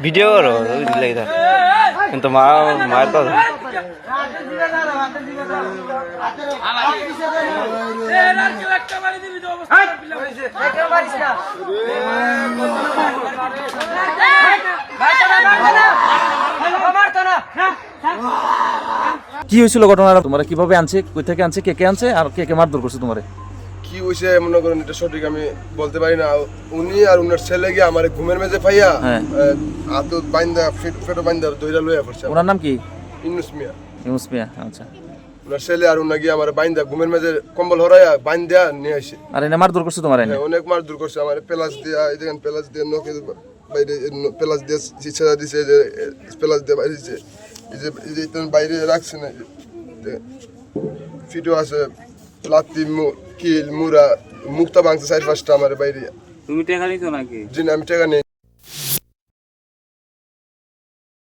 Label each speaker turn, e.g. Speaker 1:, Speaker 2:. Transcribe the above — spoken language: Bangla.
Speaker 1: ভিডিও করো কিন্তু মায়ের তো
Speaker 2: কি হয়েছিল ঘটনাটা? তোমরা কিভাবে আনছে, কই থেকে আনছে, কে কে আনছে আর কে কে মারধর করছে তোমারে?
Speaker 3: কি হয়েছে মনে করেন এটা সঠিক আমি বলতে পারি না। উনি আর উনার ছেলে গিয়ে আমার ঘুমের মেঝে পাইয়া হাত বাইন্দা ফেটো বাইন্দা দইরা লইয়া পড়ছে।
Speaker 2: ওনার নাম কি?
Speaker 3: ইউনুস মিয়া।
Speaker 2: ইউনুস মিয়া, আচ্ছা।
Speaker 3: উনার ছেলে আর উনা গিয়ে আমার বাইন্দা ঘুমের মেঝে কম্বল হরাইয়া বাইন্দা নিয়ে আসে।
Speaker 2: আর এনে মারধর করছে তোমার? এনে
Speaker 3: অনেক মারধর করছে আমার, প্লাস দিয়া এই দেখেন প্লাস দিয়ে নখে বাইরে প্লাস দিয়ে চিচ্ছা দিছে, যে প্লাস দিয়ে বাইরে দিছে, এই যে বাইরে রাখছে না, ফিটো আছে, লাত্তি কিল মুরা মুক্তা ভাঙছে 4-5টা আমার বাইরে।
Speaker 1: তুমি টাকা নিছো নাকি?
Speaker 3: জি না, আমি টাকা নেই।